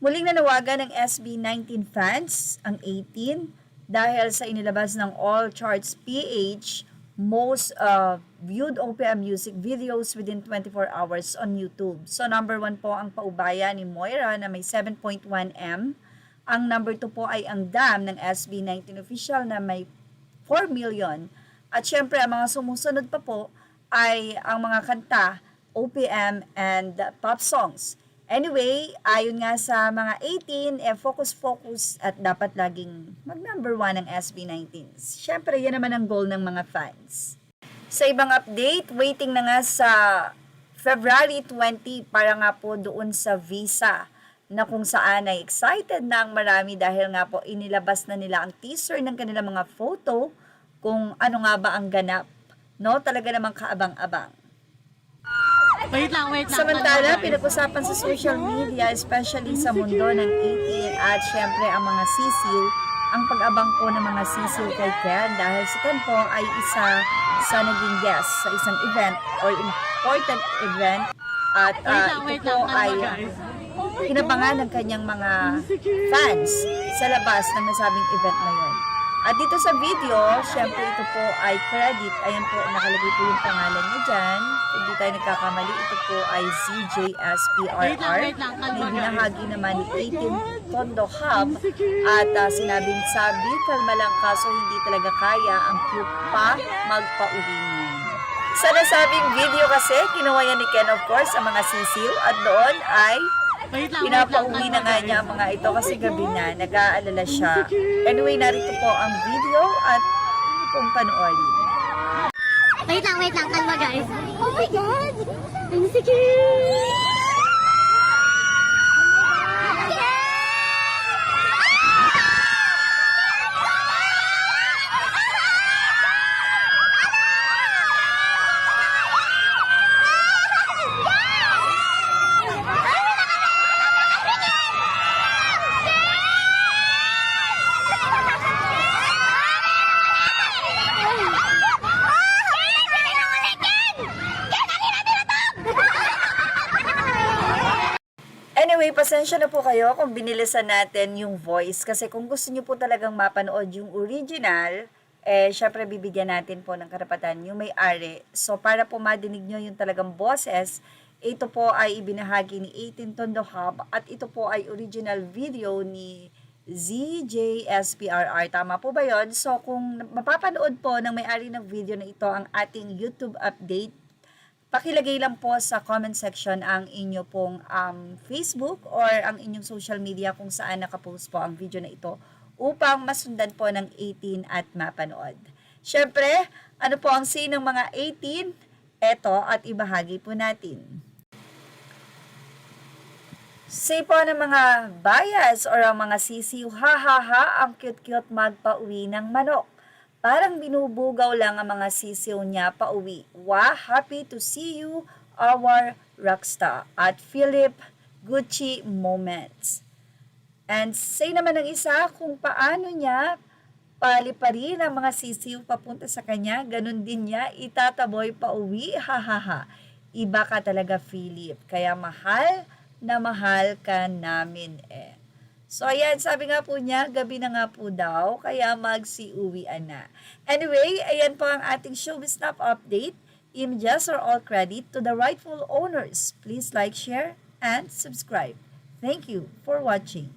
Muling nanawagan ng SB19 fans ang 18 dahil sa inilabas ng All Charts PH most viewed OPM music videos within 24 hours on YouTube. So number 1 po ang Paubaya ni Moira na may 7.1 M. Ang number 2 po ay ang Dam ng SB19 official na may 4 million. At syempre ang mga sumusunod pa po ay ang mga kanta, OPM and pop songs. Anyway, ayon nga sa mga 18, focus at dapat laging mag-number 1 ng SB19. Siyempre, yan naman ang goal ng mga fans. Sa ibang update, waiting na nga sa February 20 para nga po doon sa visa na kung saan ay excited na ang marami dahil nga po inilabas na nila ang teaser ng kanilang mga photo kung ano nga ba ang ganap. No, talaga namang kaabang-abang. Wait lang. Samantala, pinag-usapan sa social media, especially sa mundo ng 18 at syempre ang mga sisil, ang pag-abang po ng mga sisil kay Ken dahil si Ken po ay isa sa naging guest sa isang event or important event at ito po ay inabangan ng kanyang mga fans sa labas ng nasabing event na yun. At dito sa video, syempre ito po ay credit. Ayan po, nakalagay po yung pangalan niya dyan. Kung di tayo nagkakamali, ito po ay ZJSPRR. Na binahagi naman ni 18 Tondo Hub. At sinabing sabi, kalma lang kaso hindi talaga kaya ang cute pa magpa-uwi niya. Sa nasabing video kasi, kinuha yan ni Ken of course ang mga sisiw at doon ay pinapauwi na nga niya ang mga ito kasi gabi na, nag-aalala siya. Anyway, narito po ang video at hindi pong panoorin. Wait lang, kalma guys. Oh my God! I'm secure! Anyway, pasensya na po kayo kung binilisan natin yung voice kasi kung gusto niyo po talagang mapanood yung original, syempre bibigyan natin po ng karapatan yung may-ari. So para po madinig nyo yung talagang boses, ito po ay ibinahagi ni 18 Tondo Hub at ito po ay original video ni ZJSPRR. Tama po ba yun? So kung mapapanood po ng may-ari ng video na ito ang ating YouTube update, pakilagay lang po sa comment section ang inyo pong Facebook or ang inyong social media kung saan nakapost po ang video na ito upang masundan po ng 18 at mapanood. Siyempre, ano po ang say ng mga 18? Eto at ibahagi po natin. Say po ng mga bias or ang mga sisiw, ha, ang cute-cute magpa-uwi ng manok. Parang binubugaw lang ang mga sisiw niya pauwi. Wow, happy to see you, our rockstar. At Philip Gucci moments. And say naman ng isa kung paano niya paliparin ang mga sisiw papunta sa kanya. Ganun din niya itataboy pauwi. Ha. Iba ka talaga, Philip. Kaya mahal na mahal ka namin So, ayan, sabi nga po niya, gabi na nga po daw, kaya magsiuwian na. Anyway, ayan po ang ating Showbiz Snap update. Images are all credit to the rightful owners. Please like, share, and subscribe. Thank you for watching.